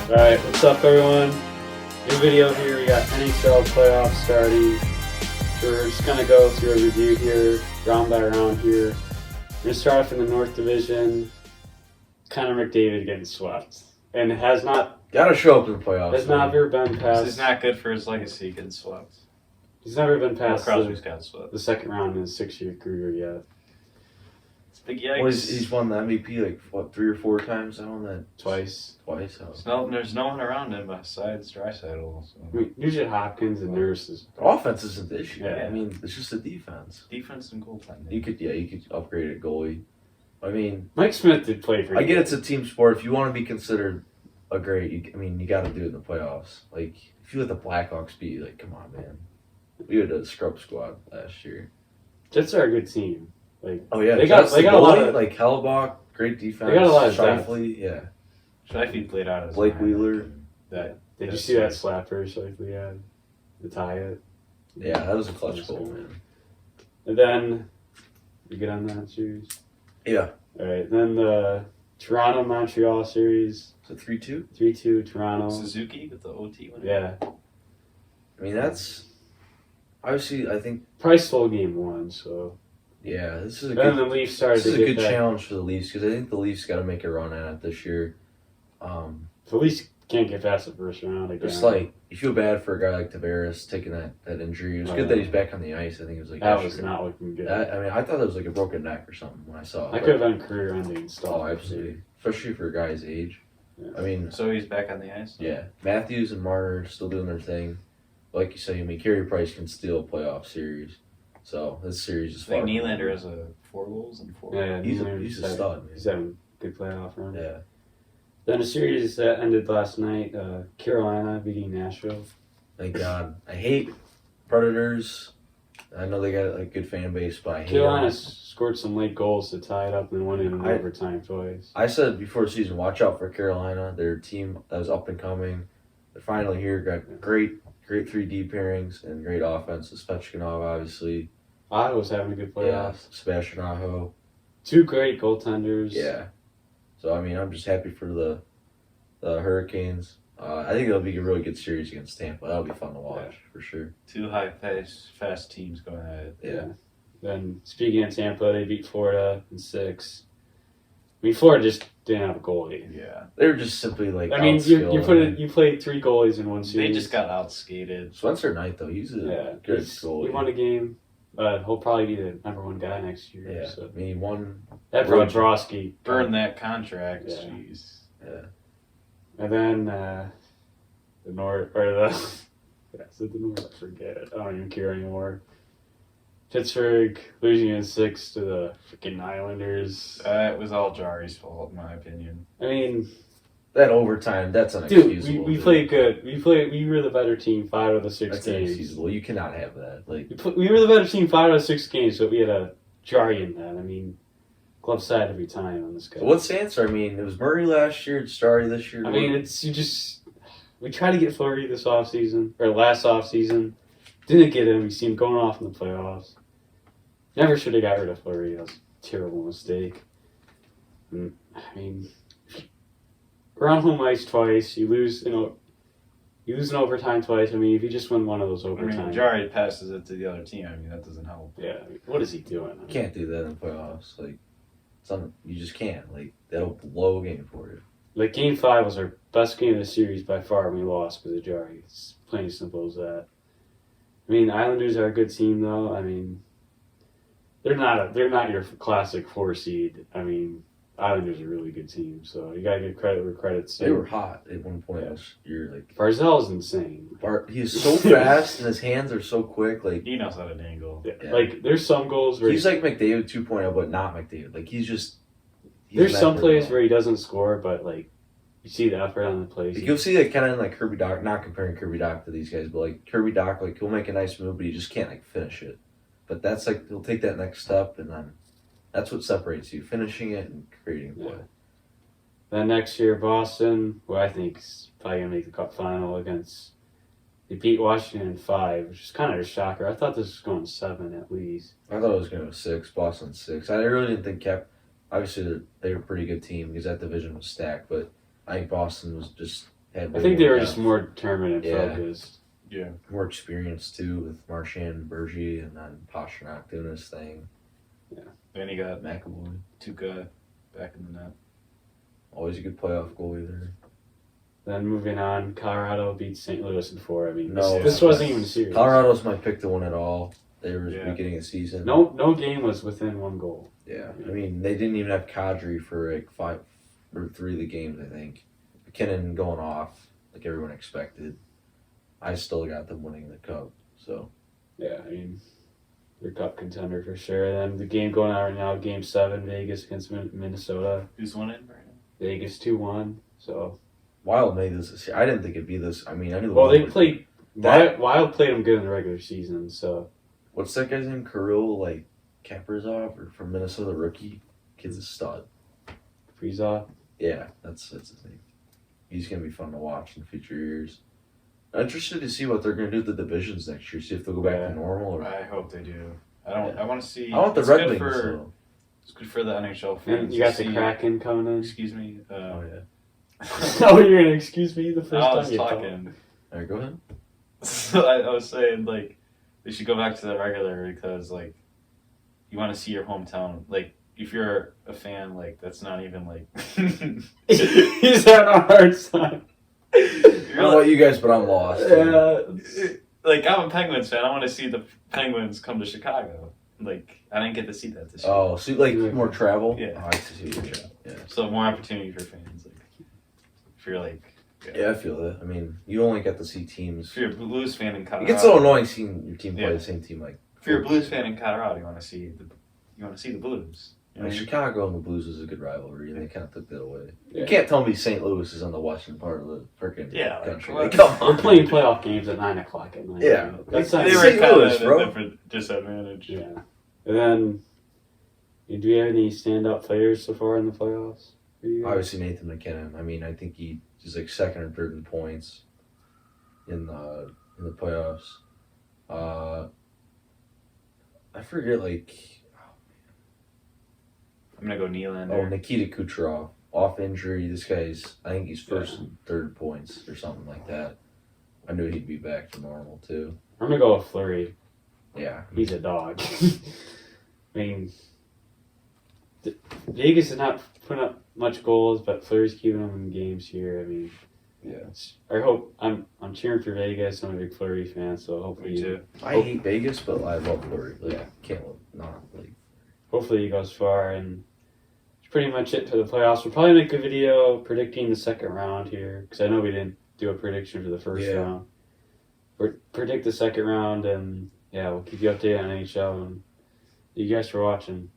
Alright, what's up everyone? New video here, we got NHL Playoffs starting. So we're just going to go through a review here, round by round here. We're going to start off in the North Division. Connor McDavid getting swept. And it has not... Gotta show up in the playoffs. Has never been past... This is not good for his legacy getting swept. He's never been past Crosby's got swept. the second round in his 6-year career yet. It's big yikes. Well, he's won the MVP like, what, 3 or 4 times now? That Twice. There's no one around him besides Draisaitl. So. I mean, usually Hopkins and Nurse. Offense isn't the issue. Yeah. I mean, it's just the defense. Defense and goaltending. You could upgrade a goalie. I mean, Mike Smith did play for you. I get it's a team sport. If you want to be considered a great, you got to do it in the playoffs. Like, if you let the Blackhawks beat you, like, come on, man. We had a scrub squad last year. Jets are a good team. Like, Oh yeah, they got a lot of like Hellebuyck, great defense. They got a lot of depth. Scheifele, yeah. Scheifele played out as Blake nine. Wheeler. Did you see that slapper Scheifele had to tie it? Yeah, that was a clutch goal, man. And then you get on that series. Yeah. All right. Then the Toronto Montreal series. So 3-2. 3-2 Toronto. Suzuki with the OT winner. Yeah. I mean, that's obviously. I think. Price full game 1. So. Yeah, this is a Then good. the Leafs started This is to a get good that. challenge for the Leafs because I think the Leafs got to make a run at it this year. The Leafs can't get past the first round again. It's like you feel bad for a guy like Tavares taking that injury. It was good that he's back on the ice. I think it was like that was not looking good. I thought it was like a broken neck or something when I saw it. That could have been career-ending stuff. Oh, absolutely, especially for a guy's age. Yeah. I mean, So he's back on the ice? yeah, Matthews and Marner are still doing their thing. Like you say, I mean, Carey Price can steal a playoff series. So this series is I think far. Nylander has 4 goals and 4. Yeah, He's Nylander's a stud, man. He's having a good playoff run. Yeah. Then a series that ended last night, Carolina beating Nashville. Thank God. I hate Predators. I know they got a good fan base, but I hate Carolina them. scored some late goals to tie it up and won it in overtime twice. I said before the season, watch out for Carolina. Their team that was up and coming. They're finally here. Got great 3D pairings and great offense. Svechnikov, obviously. Ottawa's having a good Yeah. playoffs. Sebastian Aho. 2 great goaltenders. Yeah. So, I mean, I'm just happy for the Hurricanes. I think it'll be a really good series against Tampa. That'll be fun to watch, for sure. 2 high-paced, fast teams going at it. Yeah. Then, speaking of Tampa, they beat Florida in 6. I mean, Florida just didn't have a goalie. Yeah. They were just simply like. I mean, you played 3 goalies in one series. They just got outskated. Spencer Knight, though, he's a good goalie. He won a game. He'll probably be the number 1 guy next year. Yeah. So. I mean, he won. That Brodrowski. Burn that contract. Yeah. Jeez. Yeah. And then the North, or the, yeah, is it the North? I forget. I don't even care anymore. Pittsburgh losing in 6 to the freaking Islanders. It was all Jari's fault, in my opinion. I mean, That overtime, that's dude, unexcusable. we played good. We were the better team 5 of the 6 That's games. inexcusable. You cannot have that. Like, We were the better team 5 out of 6 games, but we had a Jari in that. I mean, glove side every time on this guy. what's the answer? I mean, it was Murray last year, it's Starry this year. I mean, we tried to get Fleury this offseason, or last offseason. Didn't get him. We seen him going off in the playoffs. Never should have got rid of Fleury. That was a terrible mistake. And, I mean, we're on home ice twice. You lose in overtime twice. I mean, if you just win one of those I overtime. mean, Jari passes it to the other team. I mean, that doesn't help. Yeah, I mean, what is he doing? you can't do that in the playoffs. Like, you just can't. Like, that'll blow a game for you. Like, Game 5 was our best game of the series by far, and we lost because of Jari. It's plain and simple as that. I mean, the Islanders are a good team, though. I mean, they're not your classic 4 seed. I mean, Islanders are a really good team, so you gotta give credit where credit's due. They were hot at one point this year. Like, Barzell's insane. he's so fast and his hands are so quick. Like, He knows how to dangle. Yeah. Like, there's some goals where he's like McDavid 2.0, but not McDavid. Like, he's there's some never plays wrong. where he doesn't score, but like you see the effort on the plays. Like, you'll see like kind of like Kirby Doc, not comparing Kirby Doc to these guys, but like Kirby Doc, like he'll make a nice move, but he just can't like finish it. But that's like he'll take that next step, and then that's what separates you: finishing it and creating a play. Then next year, Boston, who I think is probably gonna make the Cup final they beat Washington in 5, which is kind of a shocker. I thought this was going 7 at least. I thought it was going to go 6, Boston 6. I really didn't think obviously they were a pretty good team because that division was stacked, but I think Boston was just had I think they were more just more determined and Yeah. focused. Yeah. more experience too with Marchand and Bergie, and then Pasternak doing his thing. Then you got McAvoy, Tuca back in the net. always a good playoff goalie there. Then moving on, Colorado beat St. Louis in 4. I mean, No, this wasn't even serious. Colorado's my pick to win it all. They were Yeah. beginning of the season. No game was within 1 goal. Yeah, I mean they didn't even have Kadri for like 5 or 3 of the games. I think McKinnon going off like everyone expected. I still got them winning the cup. So Yeah, I mean, they're cup contender for sure. Then the game going on right now, Game 7, Vegas against Minnesota. Who's winning right now? Vegas 2-1. So, Wild made this. I didn't think it'd be this. I mean, I knew. the well, Wild they would- played. That- Wild played them good in the regular season. So, What's that guy's name? Kirill like Kaprizov or from Minnesota rookie. Kid's a stud. Kaprizov. Yeah, that's his name. He's gonna be fun to watch in future years. I'm interested to see what they're gonna do with the divisions next year. See if they'll go back Yeah. to normal or. I hope they do. I want to see. I want the it's Red good Wings. for- though. It's good for the NHL fans. And you got to the see- Kraken coming in. Excuse me. Oh yeah. Oh, you're going to excuse me the first I time was you talk. talking. All right, go ahead. So I was saying, like, they should go back to the regular because, like, you want to see your hometown. Like, if you're a fan, like, that's not even, like... He's having a hard time. I don't know about you guys, but I'm lost. Yeah. Like, I'm a Penguins fan. I want to see the Penguins come to Chicago. Like, I didn't get to see that this year. Oh, so like more travel? Yeah. Oh, I see what you're saying. Yeah. So more opportunity for fans. Like, if you're, like... Yeah, I feel that. I mean, you only get to see teams. If you're a Blues fan in It Colorado... gets so annoying seeing your team play Yeah. the same team. Like If you're a Blues fan in Colorado, you want to see the Blues. You know what I mean? Chicago and the Blues is a good rivalry, and they kind of took that away. Yeah. You can't tell me St. Louis is on the western part of the freaking Yeah, like, country. what? Like, come on. We're playing playoff games at 9 o'clock at night. Yeah. That's They not They were St. kind Louis, of at bro. a different disadvantage. Yeah. And then, do you have any standout players so far in the playoffs? For you guys? Obviously, Nathan McKinnon. I mean, I think he's like second or third in points in the playoffs. I forget I'm gonna go Nylander. Oh, Nikita Kucherov. Off injury, this guy's, I think he's first and third points or something like that. I knew he'd be back to normal, too. I'm going to go with Fleury. Yeah. He's a dog. I mean, Vegas is not putting up much goals, but Fleury's keeping them in games here. I mean, Yeah. I hope I'm cheering for Vegas. I'm a big Fleury fan, so hopefully, Me too. I hate Vegas, but I love Fleury. Like, Yeah. can't not like. hopefully he goes far. And it's pretty much it for the playoffs. We'll probably make a video predicting the second round here, because I know we didn't do a prediction for the first round. Predict the second round, and yeah, we'll keep you updated on NHL. And thank you guys for watching.